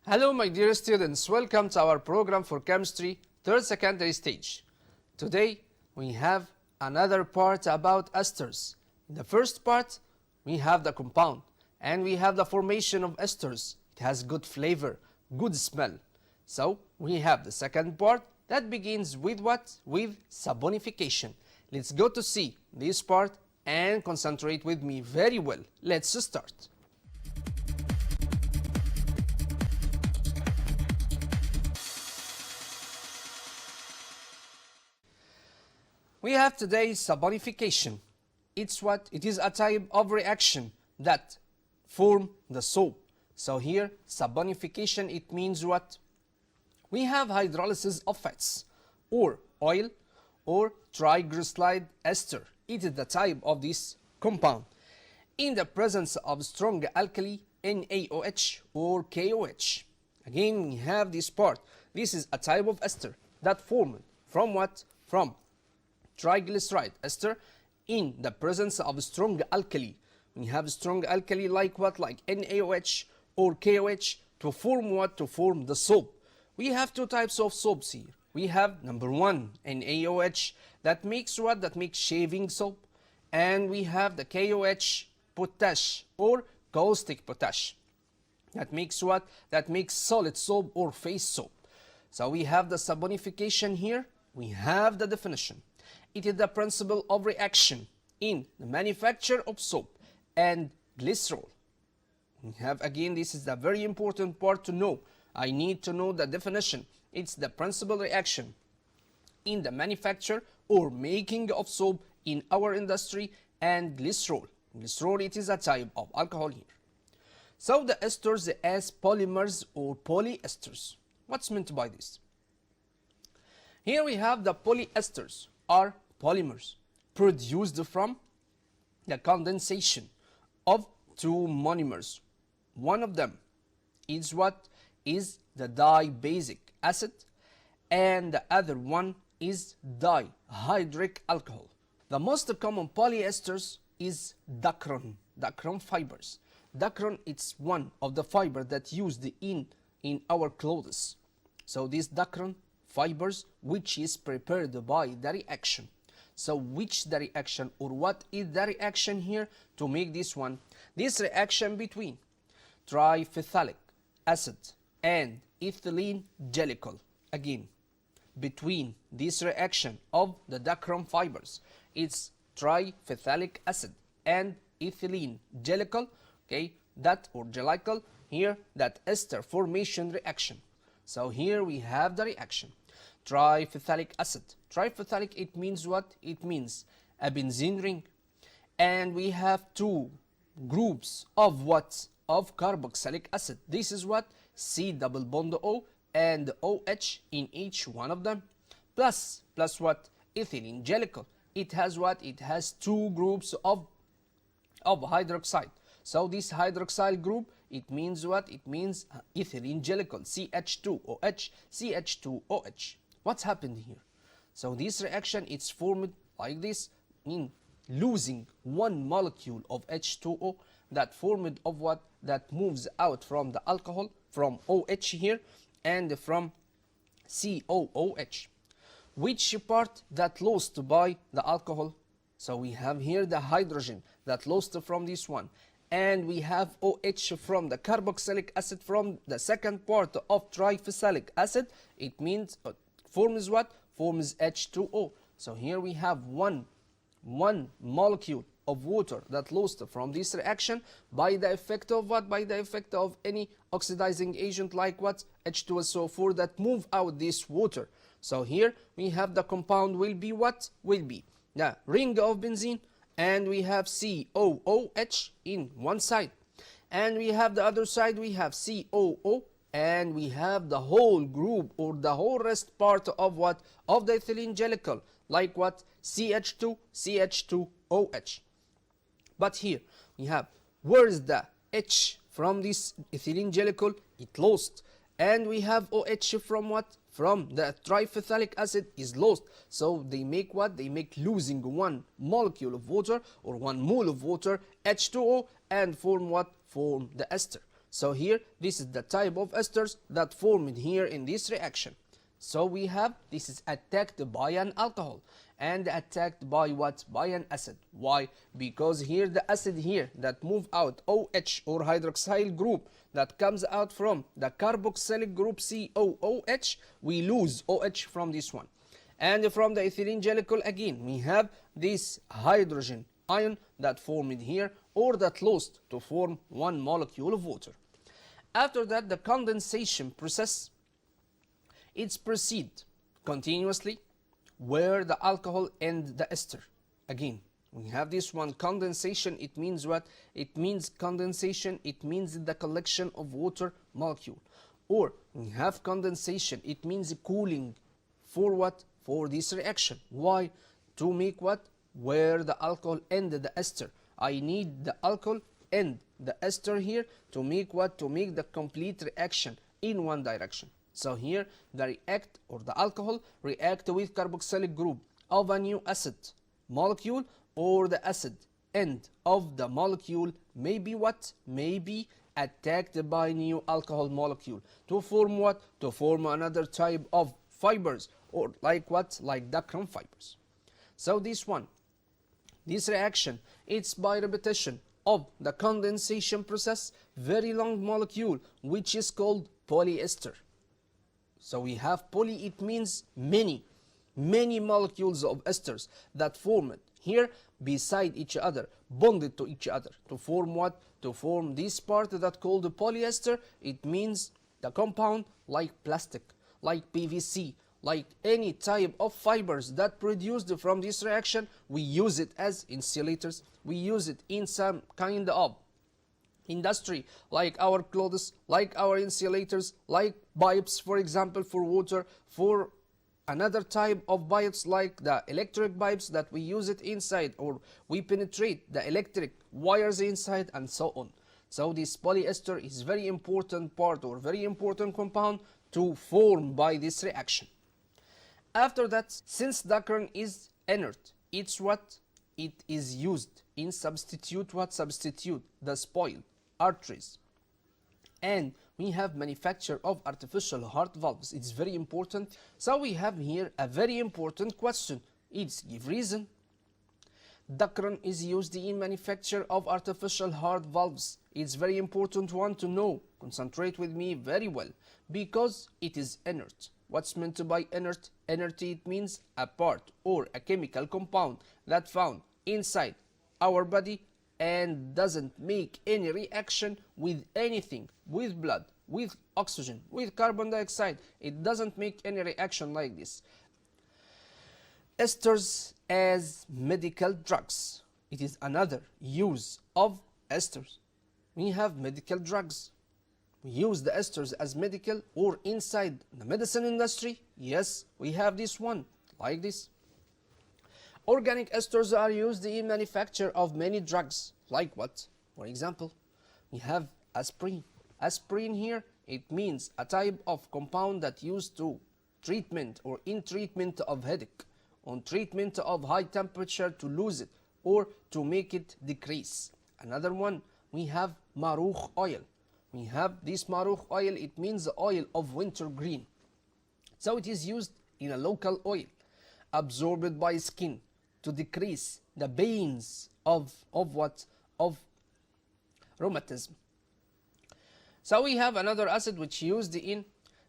Hello my dear students, welcome to our program for chemistry, third secondary stage. Today we have another part about esters. In the first part we have the compound and we have the formation of esters. It has good flavor, good smell. So we have the second part that begins with what? With saponification. Let's go to see this part and concentrate with me very well. Let's start. We have today saponification. It's what? It is a type of reaction that form the soap. So here saponification, it means what? We have hydrolysis of fats or oil or triglyceride ester. It is the type of this compound. In the presence of strong alkali NaOH or KOH. Again we have this part. This is a type of ester that formed from what? From triglyceride ester in the presence of strong alkali. We have strong alkali like what? Like NaOH or KOH to form what? To form the soap. We have two types of soaps here. We have number one NaOH that makes what? That makes shaving soap. And we have the KOH potash or caustic potash. That makes what? That makes solid soap or face soap. So we have the saponification here. We have the definition. It is the principle of reaction in the manufacture of soap and glycerol. We have again, this is the very important part to know. I need to know the definition. It's the principal reaction in the manufacture or making of soap in our industry and glycerol. Glycerol, it is a type of alcohol here. So the esters as polymers or polyesters. What's meant by this? Here we have the polyesters are polymers produced from the condensation of two monomers. One of them is what? Is the dibasic acid and the other one is dihydric alcohol. The most common polyesters is dacron fibers. Dacron, it's one of the fiber that used in our clothes. So these dacron fibers which is prepared by the reaction. So which the reaction or what is the reaction here to make this one? This reaction between triphenolic acid and ethylene glycol. Again, between this reaction of the dacron fibers, it's triphenolic acid and ethylene glycol, okay, that or glycol here, that ester formation reaction. So here we have the reaction. Triphenolic acid. Triphenolic, it means what? It means a benzene ring. And we have two groups of what? Of carboxylic acid. This is what? C double bond O and OH in each one of them. Plus what? Ethylene glycol. It has what? It has two groups of hydroxide. So this hydroxyl group, it means what? It means ethylene glycol, CH2OH, CH2OH. What's happened here? So this reaction, it's formed like this in losing one molecule of H2O that formed of what? That moves out from the alcohol, from OH here and from COOH. Which part that lost by the alcohol? So we have here the hydrogen that lost from this one. And we have OH from the carboxylic acid from the second part of triphenolic acid. It means forms what? Forms H2O. So here we have one molecule of water that lost from this reaction by the effect of what? By the effect of any oxidizing agent like what? H2SO4 that move out this water. So here we have the compound will be what? Will be the ring of benzene, and we have COOH in one side, and we have the other side, we have COO, and we have the whole group or the whole rest part of what? Of the ethylene glycol, like what? CH2, CH2OH. But here we have, where is the H from this ethylene glycol? It lost. And we have OH from what? From the triphenolic acid is lost. So they make what? They make losing one molecule of water or one mole of water, H2O, and form what? Form the ester. So here, this is the type of esters that formed here in this reaction. So we have, this is attacked by an alcohol and attacked by what? By an acid. Why? Because here the acid here that move out OH or hydroxyl group that comes out from the carboxylic group COOH, we lose OH from this one. And from the ethylene glycol again, we have this hydrogen ion that formed here or that lost to form one molecule of water. After that, the condensation process, it's proceed continuously where the alcohol and the ester. Again, we have this one condensation. It means what? It means condensation. It means the collection of water molecule. Or we have condensation. It means cooling. For what? For this reaction. Why? To make what? Where the alcohol and the ester. I need the alcohol and the ester here to make what? To make the complete reaction in one direction. So here the react or the alcohol react with carboxylic group of a new acid molecule, or the acid end of the molecule may be what? May be attacked by new alcohol molecule to form what? To form another type of fibers, or like what? Like dacron fibers. So this one, this reaction, it's by repetition of the condensation process, very long molecule which is called polyester. So we have poly, it means many molecules of esters that formed here beside each other, bonded to each other to form what? To form this part that called the polyester. It means the compound like plastic, like PVC, like any type of fibers that produced from this reaction. We use it as insulators. We use it in some kind of industry, like our clothes, like our insulators, like pipes, for example, for water, for another type of pipes like the electric pipes that we use it inside, or we penetrate the electric wires inside, and so on. So this polyester is very important part or very important compound to form by this reaction. After that, since dacron is inert, it's what? It is used in substitute what? Substitute the spoiled arteries. And we have manufacture of artificial heart valves. It's very important. So we have here a very important question. It's give reason. Dacron is used in manufacture of artificial heart valves. It's very important one to know. Concentrate with me very well, because it is inert. What's meant by inert? Inerty, it means a part or a chemical compound that found inside our body and doesn't make any reaction with anything, with blood, with oxygen, with carbon dioxide. It doesn't make any reaction like this. Esters as medical drugs. It is another use of esters. We have medical drugs. We use the esters as medical or inside the medicine industry. Yes, we have this one, like this. Organic esters are used in manufacture of many drugs. Like what? For example, we have aspirin. Aspirin here, it means a type of compound that used to treatment or in treatment of headache, on treatment of high temperature to lose it or to make it decrease. Another one, we have marukh oil. We have this marukh oil, it means the oil of wintergreen. So it is used in a local oil, absorbed by skin to decrease the pains of what? Of rheumatism. So we have another acid which used in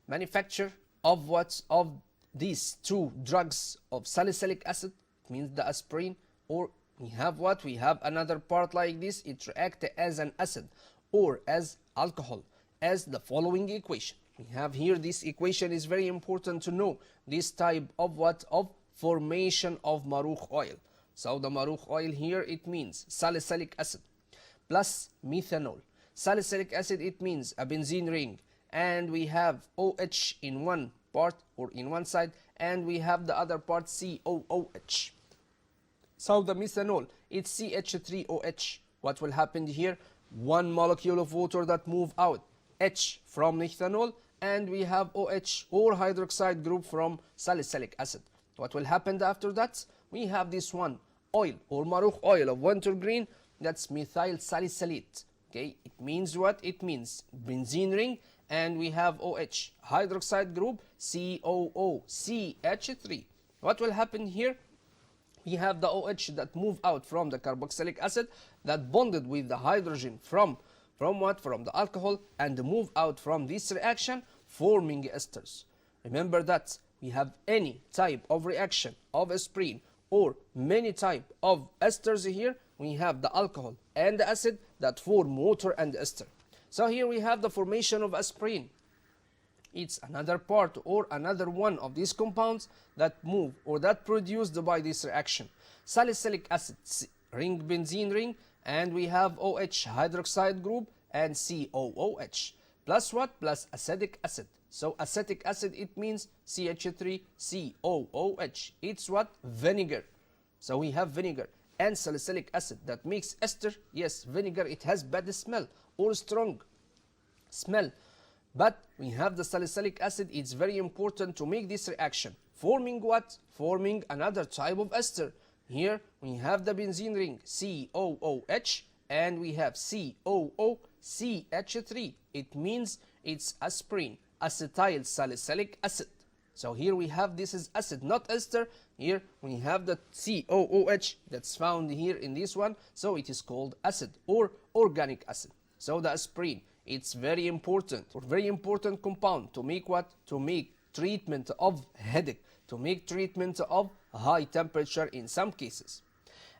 manufacture of what? Of these two drugs of salicylic acid, it means the aspirin, or we have what? We have another part like this, it reacts as an acid or as alcohol, as the following equation. We have here, this equation is very important to know, this type of what? Of formation of marukh oil. So the marukh oil here, it means salicylic acid plus methanol. Salicylic acid, it means a benzene ring, and we have OH in one part or in one side, and we have the other part COOH. So the methanol, it's CH3OH. What will happen here? One molecule of water that move out H from methanol, and we have OH or hydroxide group from salicylic acid. What will happen after that? We have this one oil or marukh oil of wintergreen, that's methyl salicylate. Okay, it means what? It means benzene ring, and we have OH, hydroxide group, COOCH3. What will happen here? We have the OH that move out from the carboxylic acid that bonded with the hydrogen from what? From the alcohol, and move out from this reaction, forming esters. Remember that we have any type of reaction of aspirin or many type of esters here, we have the alcohol and the acid that form water and ester. So here we have the formation of aspirin. It's another part or another one of these compounds that move or that produced by this reaction. Salicylic acid, ring, benzene ring, and we have OH, hydroxide group, and COOH. Plus what? Plus acetic acid. So acetic acid, it means CH3COOH. It's what? Vinegar. So we have vinegar and salicylic acid that makes ester. Yes, vinegar, it has bad smell or strong smell. But we have the salicylic acid. It's very important to make this reaction. Forming what? Forming another type of ester. Here we have the benzene ring, COOH, and we have COOCH3. It means it's aspirin, acetyl salicylic acid. So here we have, this is acid, not ester. Here we have the COOH that's found here in this one. So it is called acid or organic acid. So the aspirin, it's very important or very important compound to make what? To make treatment of headache, to make treatment of high temperature in some cases.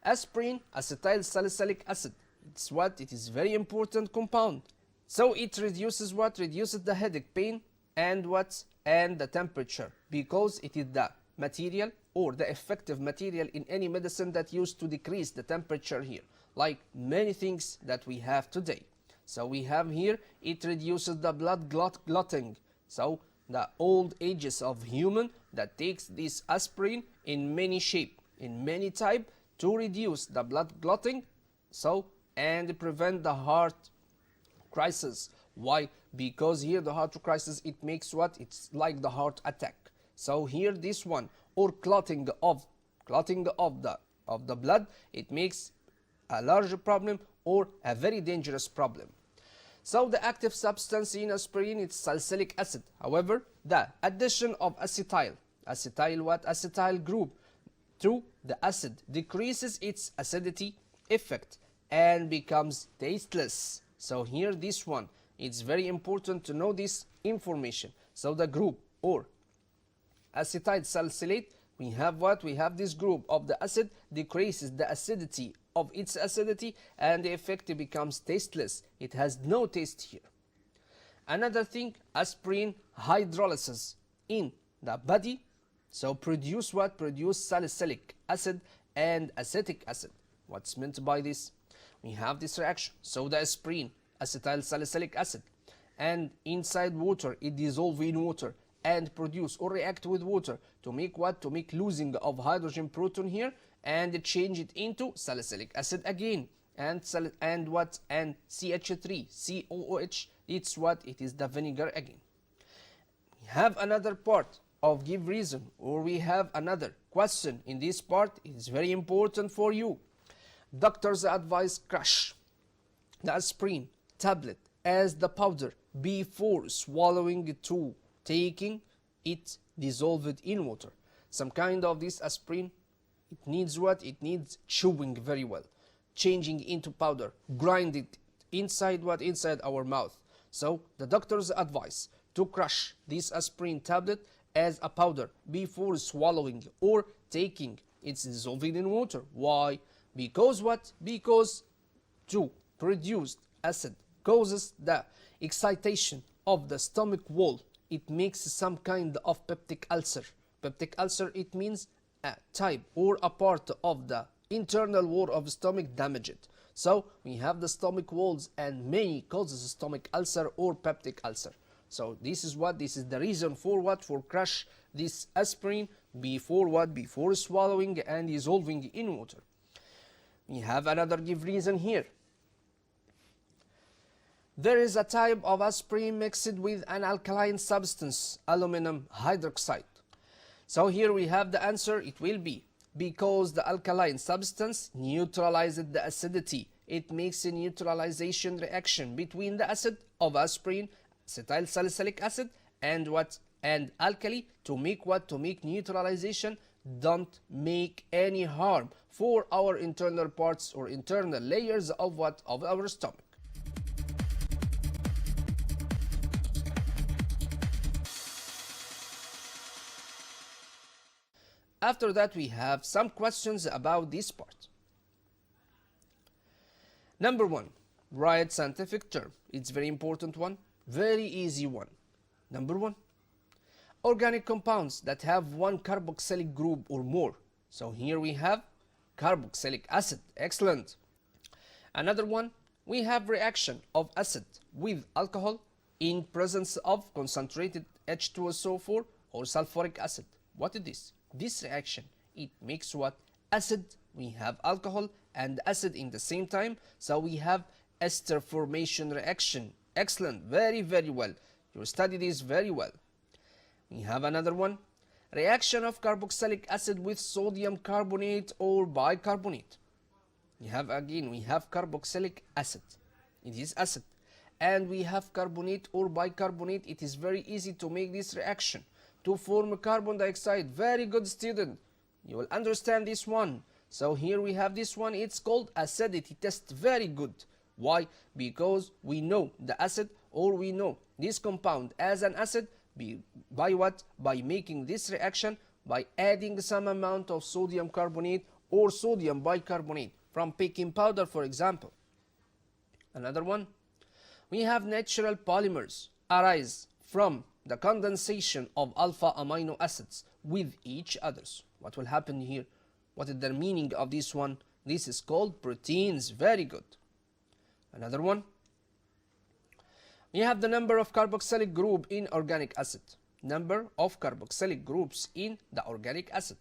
Aspirin, acetyl salicylic acid, it's what? It is very important compound. So it reduces what? Reduces the headache pain and what? And the temperature, because it is the material or the effective material in any medicine that used to decrease the temperature here, like many things that we have today. So we have here, it reduces the blood clotting. So the old ages of human that takes this aspirin in many shape, in many type, to reduce the blood clotting, so, and prevent the heart crisis. Why? Because here the heart crisis, it makes what? It's like the heart attack. So here this one, or clotting of the blood, it makes a large problem or a very dangerous problem. So the active substance in aspirin is salicylic acid. However, the addition of acetyl what? Acetyl group to the acid decreases its acidity effect and becomes tasteless. So here this one, it's very important to know this information. So the group or acetyl salicylate, we have what? We have this group of the acid decreases the acidity of its acidity and the effect becomes tasteless. It has no taste here. Another thing, aspirin hydrolysis in the body, so produce what? Produce salicylic acid and acetic acid. What's meant by this? We have this reaction. So the aspirin, acetyl salicylic acid, and inside water, it dissolves in water and produce or react with water to make what? To make losing of hydrogen proton here and change it into salicylic acid again. And what? And CH3, COOH, it's what? It is the vinegar again. We have another part of give reason, or we have another question in this part. It is very important for you. Doctors advise crush the aspirin tablet as the powder before swallowing to taking it dissolved in water. Some kind of this aspirin, it needs what? It needs chewing very well, changing into powder, grind it inside what? Inside our mouth. So the doctor's advice to crush this aspirin tablet as a powder before swallowing or taking it's dissolved in water. Why? Because what? Because to produce acid causes the excitation of the stomach wall. It makes some kind of peptic ulcer. Peptic ulcer, it means a type or a part of the internal wall of stomach damaged. So we have the stomach walls and many causes stomach ulcer or peptic ulcer. So this is what? This is the reason for what? For crush this aspirin before what? Before swallowing and dissolving in water. We have another give reason here. There is a type of aspirin mixed with an alkaline substance, aluminum hydroxide. So here we have the answer. It will be because the alkaline substance neutralizes the acidity it makes a neutralization reaction between the acid of aspirin, acetyl salicylic acid, and what? And alkali to make what? To make neutralization. Don't make any harm for our internal parts or internal layers of what? Of our stomach. After that, we have some questions about this part. Number 1, write scientific term. It's very important one, very easy one. Number 1, organic compounds that have one carboxylic group or more. So here we have carboxylic acid. Excellent. Another one, we have reaction of acid with alcohol in presence of concentrated H2SO4 or sulfuric acid. What is this? This reaction, it makes what? Acid. We have alcohol and acid in the same time, so we have ester formation reaction. Excellent. Very, very well. You study this very well. We have another one, reaction of carboxylic acid with sodium carbonate or bicarbonate. We have carboxylic acid. It is acid. And we have carbonate or bicarbonate. It is very easy to make this reaction to form carbon dioxide. Very good, student. You will understand this one. So here we have this one. It's called acidity test. Very good. Why? Because we know the acid, or we know this compound as an acid by what? By making this reaction by adding some amount of sodium carbonate or sodium bicarbonate from baking powder, for example. Another one, we have natural polymers arise from the condensation of alpha amino acids with each others. What will happen here? What is the meaning of this one? This is called proteins. Very good. Another one, we have the number of carboxylic group in organic acid. Number of carboxylic groups in the organic acid.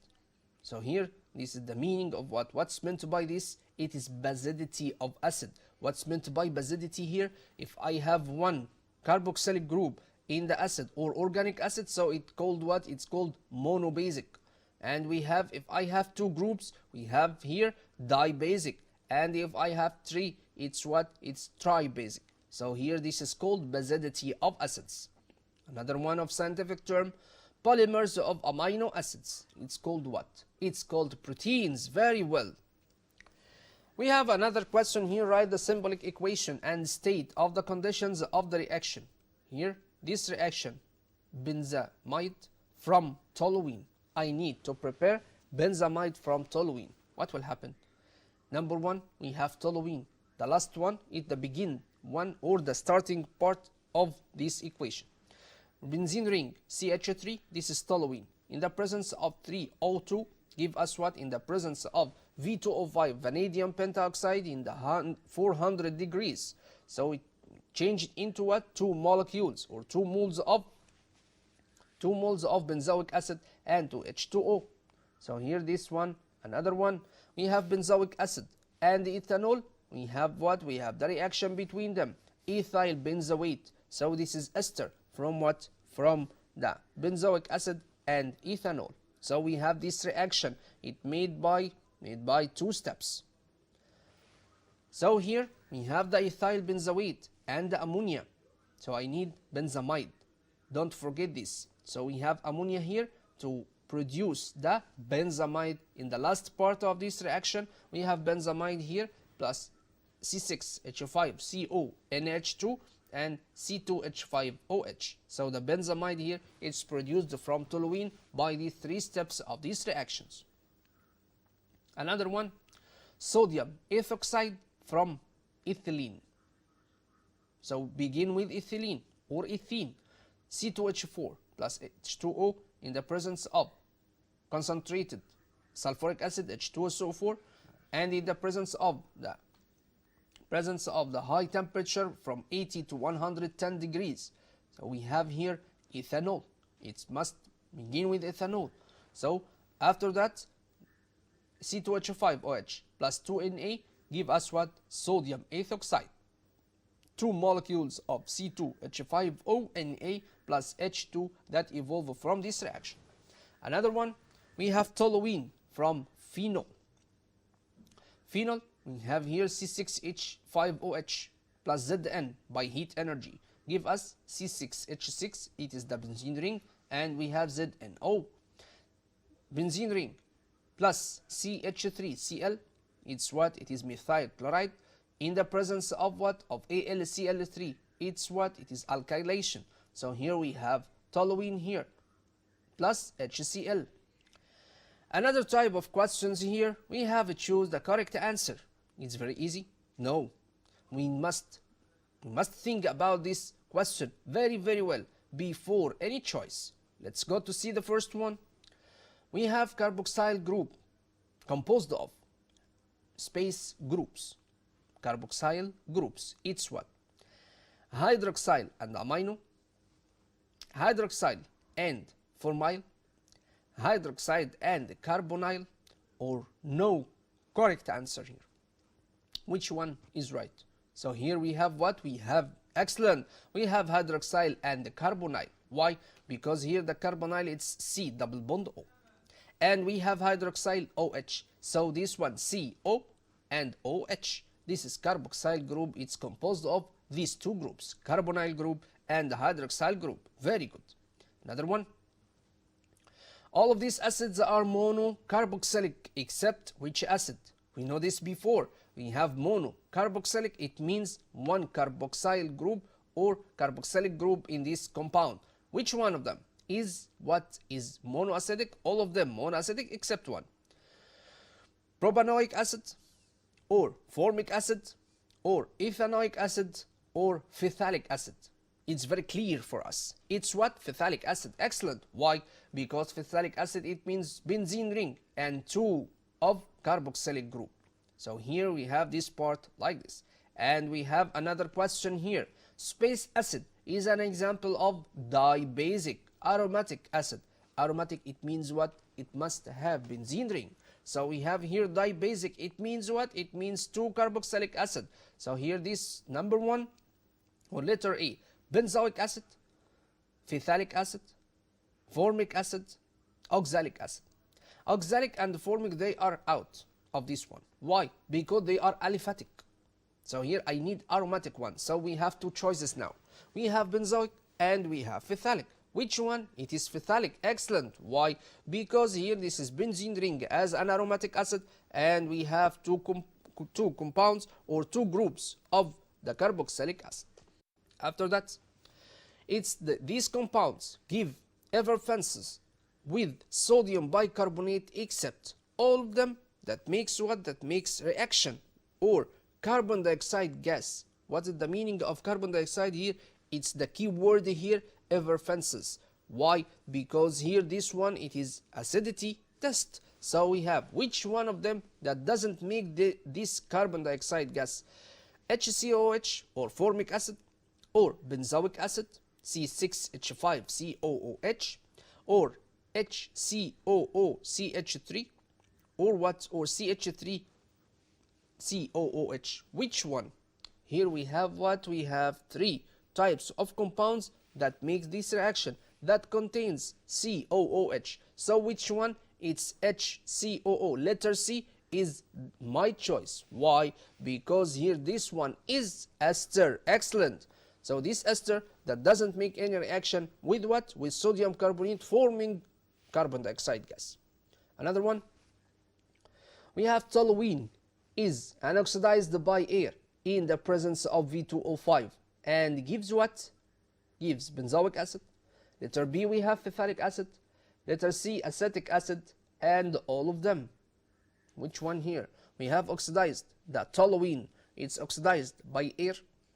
So here, this is the meaning of what's meant by this. It is basicity of acid. What's meant by basicity here? If I have one carboxylic group in the acid or organic acid, so it's called what? It's called monobasic. And we have, if I have two groups, we have here dibasic. And if I have three, it's what? It's tribasic. So here this is called basicity of acids. Another one of scientific term, polymers of amino acids. It's called what? It's called proteins. Very well. We have another question here. Write the symbolic equation and state of the conditions of the reaction. Here, this reaction, benzamide from toluene. I need to prepare benzamide from toluene. What will happen? Number 1, we have toluene. The last one is the begin one or the starting part of this equation. Benzene ring CH3, this is toluene. In the presence of 3O2, give us what? In the presence of V2O5, vanadium pentoxide in the 400 degrees. So it changed into what? 2 molecules or 2 moles of benzoic acid and 2 H2O. So here this one, another one, we have benzoic acid and ethanol. We have what? We have the reaction between them, ethyl benzoate. So this is ester from what? From the benzoic acid and ethanol. So we have this reaction. It made by 2 steps. So here we have the ethyl benzoate and the ammonia. So I need benzamide. Don't forget this. So we have ammonia here to produce the benzamide. In the last part of this reaction, we have benzamide here plus C6H5CO NH2 and C2H5OH. So the benzamide here is produced from toluene by the 3 steps of these reactions. Another one, sodium ethoxide from ethylene. So begin with ethylene or ethene, C2H4 plus H2O in the presence of concentrated sulfuric acid H2SO4 and in the presence of the high temperature from 80 to 110 degrees. So we have here ethanol. It must begin with ethanol. So after that, C2H5OH plus 2Na give us what? Sodium ethoxide. 2 molecules of C2H5ONa plus H2 that evolve from this reaction. Another one, we have toluene from phenol. Phenol, We have here C6H5OH plus Zn by heat energy give us C6H6, it is the benzene ring, and we have ZNO. Benzene ring plus CH3Cl, it's what? It is methyl chloride in the presence of what? Of AlCl3. It's what? It is alkylation. So here we have toluene here plus HCl. Another type of questions here, we have to choose the correct answer. It's very easy. No, we must think about this question very well before any choice. Let's go to see the first one. We have carboxyl group composed of space groups. Carboxyl groups, it's what? Hydroxyl and amino, hydroxyl and formyl, hydroxide and carbonyl, or no correct answer here. Which one is right? So here we have what? We have, excellent, we have hydroxyl and carbonyl. Why? Because here the carbonyl it's C double bond O, and we have hydroxyl OH. So this one CO and OH. This is carboxyl group. It's composed of these two groups, carbonyl group and the hydroxyl group. Very good. Another one. All of these acids are monocarboxylic except which acid? We know this before. We have monocarboxylic. It means one carboxyl group or carboxylic group in this compound. Which one of them is what is monoacidic? All of them monoacidic except one. Propanoic acid or formic acid or ethanoic acid or phthalic acid. It's very clear for us. It's what? Phthalic acid. Excellent. Why? Because phthalic acid, it means benzene ring and two of carboxylic group. So here we have this part like this. And we have another question here. Space acid is an example of dibasic aromatic acid. Aromatic, it means what? It must have benzene ring. So we have here dibasic. It means what? It means two carboxylic acid. So here this number one or letter A. Benzoic acid, phthalic acid, formic acid, oxalic acid. Oxalic and formic, they are out of this one. Why? Because they are aliphatic. So here I need aromatic one. So we have two choices now. We have benzoic and we have phthalic. Which one? It is phthalic. Excellent. Why? Because here this is benzene ring as an aromatic acid, and we have two compounds or two groups of the carboxylic acid. After that, these compounds give effervescence with sodium bicarbonate except all of them that makes what? That makes reaction or carbon dioxide gas. What is the meaning of carbon dioxide here? It's the key word here, effervescence. Why? Because here this one, it is acidity test. So we have which one of them that doesn't make this carbon dioxide gas? HCOH or formic acid, or benzoic acid, C6H5COOH, or HCOOCH3, or what? Or CH3COOH. Which one? Here we have what? We have three types of compounds that makes this reaction that contains COOH. So which one? It's HCOO. Letter C is my choice. Why? Because here this one is ester. Excellent. So this ester that doesn't make any reaction with what? With sodium carbonate forming carbon dioxide gas. Another one. We have toluene is anoxidized by air in the presence of V2O5 and gives what? Gives benzoic acid. Letter B we have phthalic acid. Letter C acetic acid, and all of them. Which one here? We have oxidized. The toluene, it's oxidized by air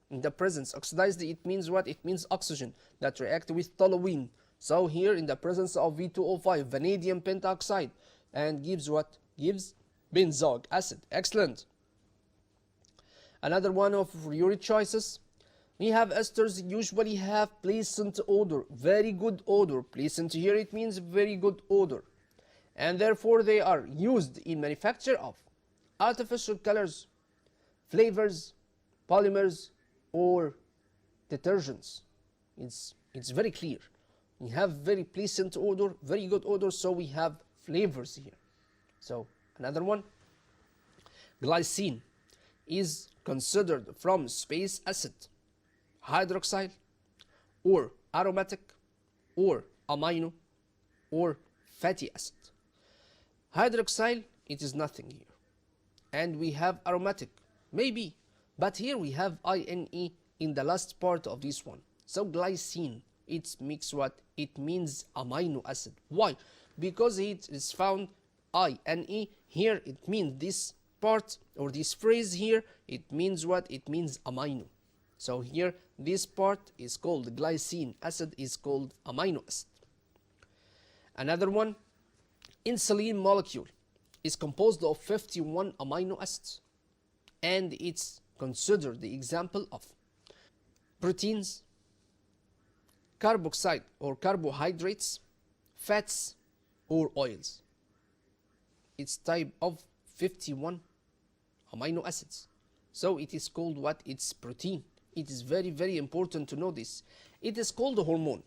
in the presence. Oxidized, it means what? It means oxygen that react with toluene. So here in the presence of V2O5, vanadium pentoxide, and gives what? Gives benzoic acid. Excellent. Another one of your choices. We have esters usually have pleasant odor, very good odor. Pleasant here it means very good odor. And therefore they are used in manufacture of artificial colors, flavors, polymers, or detergents. It's very clear. We have very pleasant odor, very good odor, so we have flavors here. So another one, glycine is considered from space acid, hydroxyl, or aromatic, or amino, or fatty acid. Hydroxyl, it is nothing here. And we have aromatic, maybe, but here we have INE in the last part of this one. So glycine, it makes what? It means amino acid. Why? Because it is found INE here, it means this part or this phrase here, it means what? It means amino. So here this part is called glycine acid, is called amino acid. Another one, insulin molecule is composed of 51 amino acids, and it's considered the example of proteins, carboxyl or carbohydrates, fats, or oils. It's type of 51 amino acids. So it is called what? It's protein. It is very, very important to know this. It is called a hormone.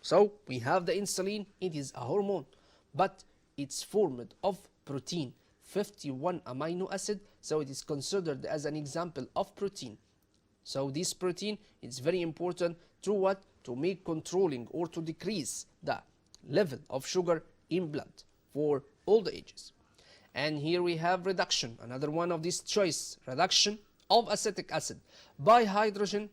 So we have the insulin, it is a hormone, but it's formed of protein, 51 amino acid, so it is considered as an example of protein. So this protein is very important to what? To make controlling or to decrease the level of sugar in blood for all the ages. And here we have reduction, another one of this choice, reduction of acetic acid by hydrogen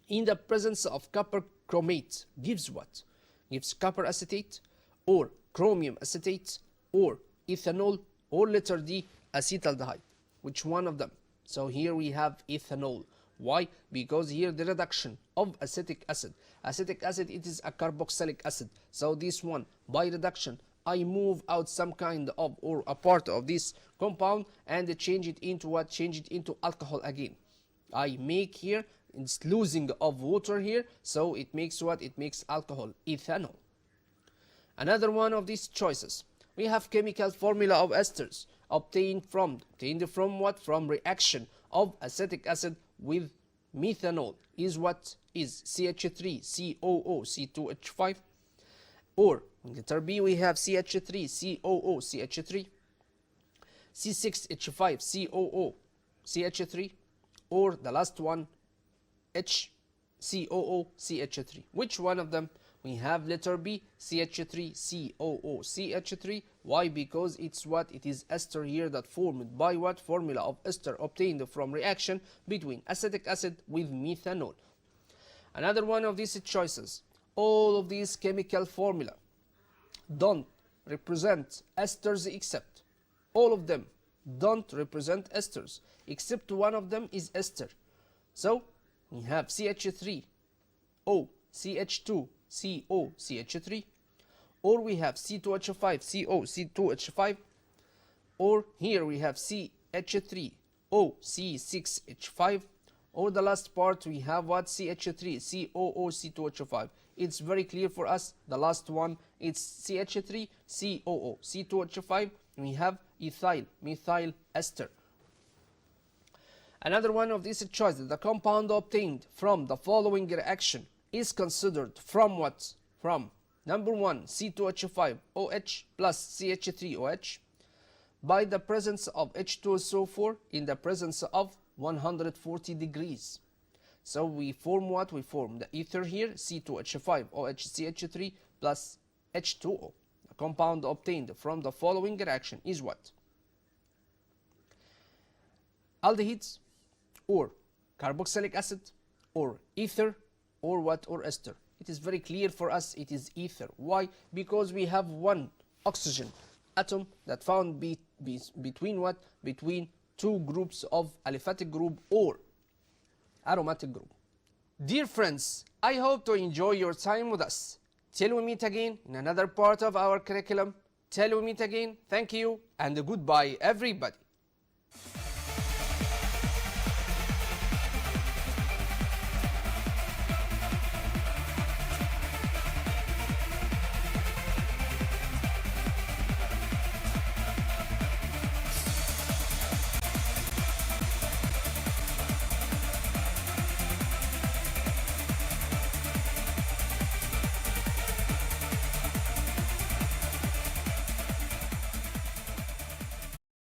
in the presence of copper chromate gives what? Gives copper acetate or chromium acetate or ethanol or letter D, acetaldehyde. Which one of them? So here we have ethanol. Why? Because here the reduction of acetic acid. Acetic acid, it is a carboxylic acid. So this one, by reduction, I move out some kind of or a part of this compound and change it into what? Change it into alcohol again. I make here, it's losing of water here, so it makes what? It makes alcohol, ethanol. Another one of these choices, we have chemical formula of esters obtained from what? From reaction of acetic acid with methanol is what? Is CH3, COO, C2H5, or letter B we have CH3, COO, CH3, C6H5, COO, CH3, or the last one, HCOO, CH3. Which one of them? We have letter B, CH3, COO, CH3. Why? Because it's what? It is ester here that formed by what? Formula of ester obtained from reaction between acetic acid with methanol. Another one of these choices, all of these chemical formula don't represent esters except, all of them don't represent esters except one of them is ester. So we have CH3O, CH2, CO, CH3, or we have C2H5, CO, C2H5, or here we have CH3O, C6H5, or the last part we have what? CH3, COO, C2H5. It's very clear for us, the last one, it's CH3, COO, C2H5, we have ethyl, methyl ester. Another one of these choices, the compound obtained from the following reaction is considered from what? From number 1, C2H5OH plus CH3OH by the presence of H2SO4 in the presence of 140 degrees. So we form what? We form the ether here, C2H5OH-CH3 plus H2O. The compound obtained from the following reaction is what? Aldehydes, or carboxylic acid, or ether, or what? Or ester. It is very clear for us, it is ether. Why? Because we have one oxygen atom that found between what? Between two groups of aliphatic group or aromatic group. Dear friends, I hope to enjoy your time with us. Till we meet again in another part of our curriculum. Till we meet again, thank you and goodbye everybody.